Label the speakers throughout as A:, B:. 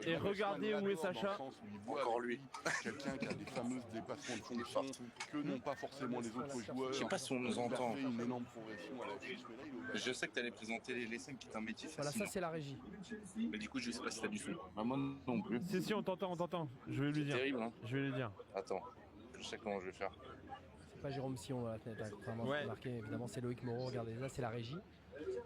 A: Et regardez où est Sacha.
B: Encore lui.
C: Quelqu'un qui a des fameuses dépassements de fonction que n'ont pas forcément les autres joueurs.
B: Je sais pas si on nous entend.
C: Une énorme progression à la fiche, mais là, il est
B: Je sais que tu allais présenter les scènes qui est un métier
D: Voilà,
B: fascinant.
D: ça c'est la régie.
B: Mais du coup, je sais pas si t'as du son.
C: Bah, moi non plus.
A: Si, on t'entend. Je vais lui dire.
B: Terrible, hein.
A: Je vais lui dire.
B: Attends, je sais comment je vais faire.
D: C'est pas Jérôme Sion à la fenêtre, vraiment
A: Ouais.
D: marqué, évidemment c'est Loïc Moreau, regardez, là c'est la régie.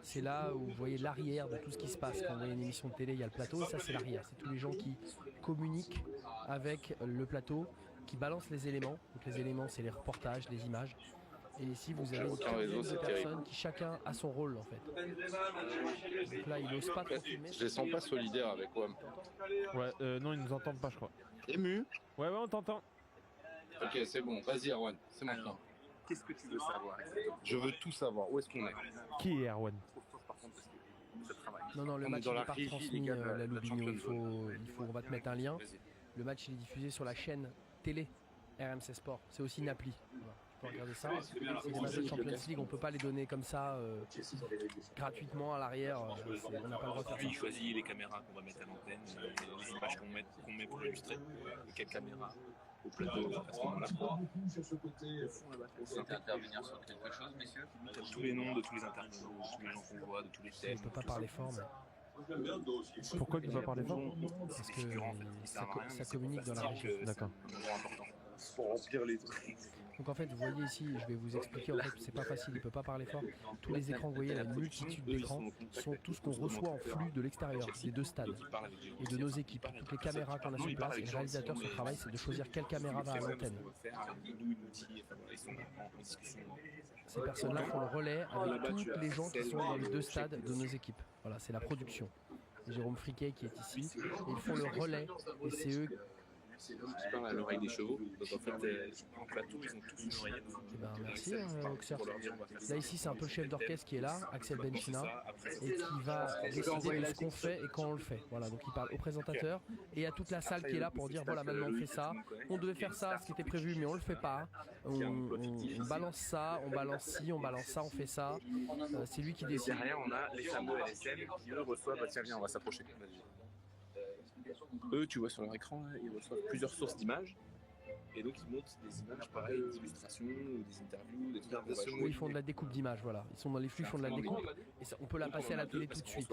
D: C'est là où vous voyez l'arrière de tout ce qui se passe. Quand vous voyez une émission de télé, il y a le plateau, et ça c'est l'arrière. C'est tous les gens qui communiquent avec le plateau, qui balancent les éléments. Donc les éléments, c'est les reportages, les images. Et ici, vous avez
B: aucun
D: une
B: réseau,
D: quinzaine de
B: c'est
D: personnes
B: terrible.
D: qui chacun a son rôle en fait. Donc là, il n'ose pas trop filmer.
B: Je les sens pas solidaires avec WAM.
A: Ouais, non, ils nous entendent pas, je crois.
B: Ému.
A: Ouais, on t'entend.
B: Ok, c'est bon. Vas-y, Erwan. C'est maintenant.
E: Qu'est-ce que tu veux savoir exactement?
B: Je veux tout savoir. Où est-ce qu'on est?
A: Qui est Erwan?
E: Par contre, parce que ça travaille.
D: Non, le
B: On est
D: match
B: dans
D: n'est
B: la
D: pas
B: régie,
D: transmis,
B: les gars, de
D: la
B: la
D: Loubigno.
B: Champions
D: On va te mettre un lien.
B: Vas-y.
D: Le match il est diffusé sur la chaîne télé RMC Sport. C'est aussi une appli. Voilà. Tu peux regarder ça. C'est des matchs de Champions League, on peut pas les donner comme ça gratuitement à l'arrière. On n'a pas le droit de faire ça.
E: Lui, il choisit les caméras qu'on va mettre à l'antenne, les images qu'on met pour illustrer, quelle caméra au plateau à ce moment-là.
B: Vous intervenir sur quelque chose, messieurs?
E: Tous les noms de tous les intervenants, de tous les gens qu'on voit, de tous les
D: On
E: thèmes.
D: ne peut pas parler fort, mais
A: Pourquoi tu vas parler fort?
D: parce que ça communique dans la régie.
A: D'accord.
E: Pour remplir les trucs.
D: Donc en fait, vous voyez ici, je vais vous expliquer, en fait, c'est pas facile, il peut pas parler fort. Tous les écrans, vous voyez, la multitude d'écrans sont tout ce qu'on reçoit en flux de l'extérieur, des deux stades et de nos équipes. Toutes les caméras qu'on a sur place, et le réalisateur, son travail, c'est de choisir quelle caméra va à l'antenne. Ces personnes-là font le relais avec tous les gens qui sont dans les deux stades de nos équipes. Voilà, c'est la production. Jérôme Friquet qui est ici, et ils font le relais, et c'est eux.
E: C'est l'homme qui parle à l'oreille des chevaux. Donc en fait, en plateau, ils ont tous une oreillette.
D: Eh ben, merci, Auxerre. Là, ici, c'est un peu le chef d'orchestre qui est là, Axel Benchina, et qui va décider de ce qu'on fait et quand on le fait. Voilà, donc il parle au présentateur et à toute la salle qui est là pour dire voilà, maintenant on fait ça. On devait faire ça, ce qui était prévu, mais on le fait pas. On balance ça, on balance ci, on balance ça, on fait ça. C'est lui qui décide.
E: Derrière, on a les fameux LSM qui eux reçoivent. Bah, tiens, viens, on va s'approcher. Eux, tu vois sur leur écran, là, ils reçoivent plusieurs sources d'images. Et donc ils montent des images pareilles, des illustrations, ou des interviews, des trucs qu'on va jouer.
D: Oui, ils font de la découpe d'images, voilà. Ils sont dans les flux, ils font de la découpe. Et ça, on peut la passer à la télé tout de suite.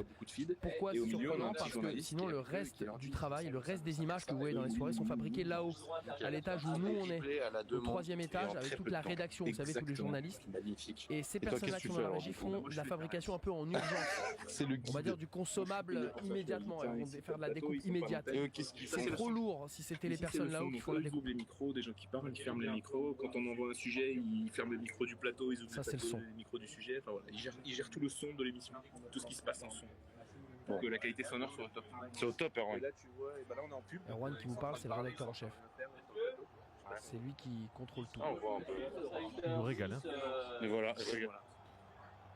D: Pourquoi c'est surprenant? Parce que sinon le reste du travail, le reste des images que vous voyez dans les soirées sont fabriquées là-haut, à l'étage où nous on est, au troisième étage, avec toute la rédaction, vous savez, tous les journalistes.
B: Magnifique.
D: Et ces personnes-là qui sont dans la régie font de la fabrication un peu en urgence. On va dire du consommable immédiatement. Ils vont faire de la découpe immédiate. C'est trop lourd si c'était les personnes là-haut qui font la
E: Ils
D: découpe.
E: ouvrent les micros, des gens qui parlent, qui ferment les micros. Quand on envoie un sujet, ils ferment le micro du plateau, ils ouvrent
D: Ça, c'est le son.
E: les micros du sujet. Enfin voilà, ils gèrent tout le son de l'émission, tout ce qui se passe en son. Pour que la qualité sonore soit au top.
B: C'est au top, Erwan.
E: Et là, tu vois, et bah là on est en pub.
D: Erwan qui vous parle, c'est le rédacteur en chef. C'est lui qui contrôle tout.
B: Ah, on voit un peu.
A: Il nous régale, hein.
B: Mais voilà,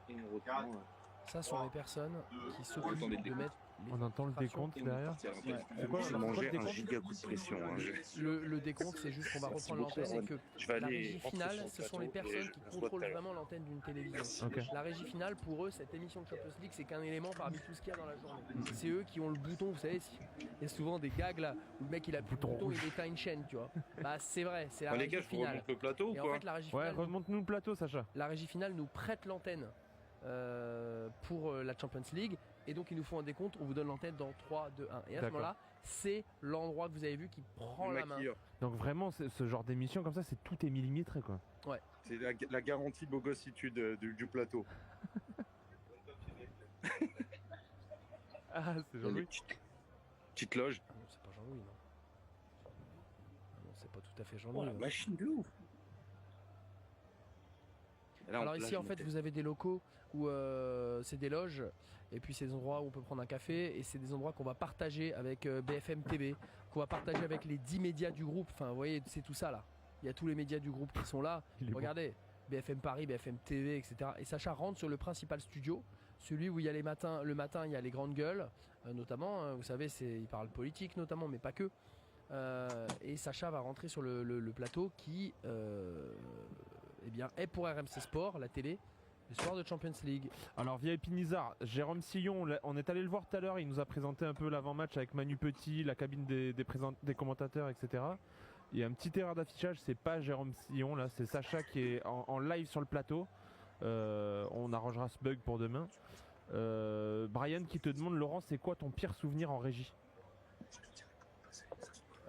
E: Et on reprend.
D: Ça sont les personnes qui s'occupent de mettre.
A: On entend le décompte derrière.
D: C'est quoi
B: je
D: le
B: mangeais un
D: décompte?
B: giga coup de pression. Hein.
D: Le décompte, c'est juste qu'on va reprendre l'antenne et que
B: Je vais
D: la
B: aller
D: régie
B: rentrer
D: finale,
B: sur le
D: ce sont
B: plateau
D: les
B: et
D: personnes
B: je
D: qui
B: vous vois
D: contrôlent
B: tout à l'heure.
D: vraiment l'antenne d'une télévision.
A: Ok.
D: La régie finale, pour eux, cette émission de Champions League, c'est qu'un élément parmi tout ce qu'il y a dans la journée. C'est eux qui ont le bouton, vous savez, il y a souvent des gags là où le mec il a plus le bouton, il éteint une chaîne, tu vois. Bah c'est vrai, c'est la
B: Les
D: régie
B: gars, je vous
D: finale.
B: remonte le plateau ou
D: Et en
B: quoi?
D: fait, la régie
A: Ouais,
D: finale,
A: remonte-nous le plateau, Sacha.
D: la régie finale nous prête l'antenne pour la Champions League et donc ils nous font un décompte, on vous donne l'antenne dans 3, 2, 1 et à ce
A: D'accord.
D: moment-là c'est l'endroit que vous avez vu qui prend la main.
A: Donc vraiment, ce genre d'émission comme ça, c'est tout est millimétré, quoi.
C: C'est la garantie beau gossitude du plateau.
A: Ah, c'est Jean-Louis.
B: Petite loge.
D: Ah non, c'est pas Jean-Louis, non. Ah non, c'est pas tout à fait Jean-Louis.
B: La
D: hein.
B: machine de ouf. Là,
D: Alors ici en fait vous avez des locaux où c'est des loges et puis c'est des endroits où on peut prendre un café et c'est des endroits qu'on va partager avec BFM TV, qu'on va partager avec les 10 médias du groupe, enfin vous voyez c'est tout ça là, il y a tous les médias du groupe qui sont là,
A: Il est bon.
D: regardez, BFM Paris, BFM TV, etc. Et Sacha rentre sur le principal studio, celui où il y a le matin il y a les grandes gueules, notamment, vous savez il parle politique notamment mais pas que. Et Sacha va rentrer sur le plateau qui eh bien, est pour RMC Sport, la télé, Les soirs de Champions League.
A: Alors VIP Nizar, Jérôme Sillon, on est allé le voir tout à l'heure, il nous a présenté un peu l'avant-match avec Manu Petit, la cabine des commentateurs, etc. Il y a une petite erreur d'affichage, c'est pas Jérôme Sillon là, c'est Sacha qui est en live sur le plateau. On arrangera ce bug pour demain. Brian qui te demande, Laurent, c'est quoi ton pire souvenir en régie?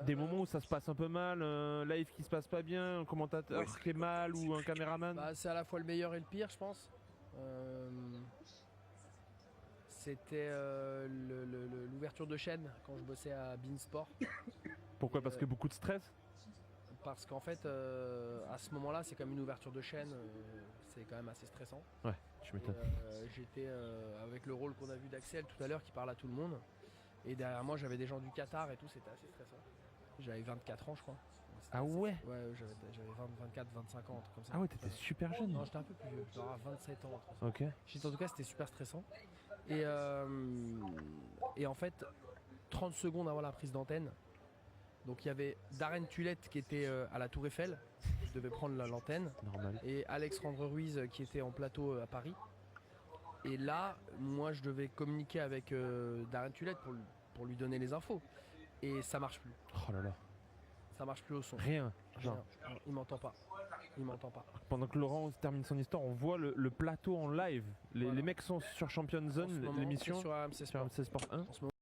A: Des moments où ça se passe un peu mal, un live qui se passe pas bien, un commentateur qui est mal ou un caméraman.
D: Bah, c'est à la fois le meilleur et le pire, je pense. C'était l'ouverture de chaîne quand je bossais à Beansport.
A: Pourquoi? Parce que beaucoup de stress?
D: Parce qu'en fait, à ce moment-là, c'est comme une ouverture de chaîne, c'est quand même assez stressant.
A: Ouais, tu m'étonnes.
D: J'étais avec le rôle qu'on a vu d'Axel tout à l'heure qui parle à tout le monde. Et derrière moi, j'avais des gens du Qatar et tout, c'était assez stressant. J'avais 24 ans, je crois.
A: Ah ouais?
D: Ouais, j'avais 24, 25 ans, un truc comme ça.
A: Ah ouais, t'étais super jeune.
D: Non, j'étais un peu plus vieux, je dois avoir 27 ans.
A: Ok.
D: En tout cas, c'était super stressant. Et en fait, 30 secondes avant la prise d'antenne, donc il y avait Darren Tulette qui était à la Tour Eiffel, qui devait prendre l'antenne,
A: Normal.
D: et Alex Randre-Ruiz qui était en plateau à Paris. Et là, moi, je devais communiquer avec Darren Tulette pour lui donner les infos. Et ça marche plus.
A: Oh là là.
D: Ça marche plus au son.
A: Rien.
D: Rien. Il m'entend pas. Il m'entend pas.
A: Pendant que Laurent termine son histoire, on voit le plateau en live. Les mecs sont sur Champions Zone, l'émission
D: sur AMC Sport.
A: Sport 1.
D: En ce moment,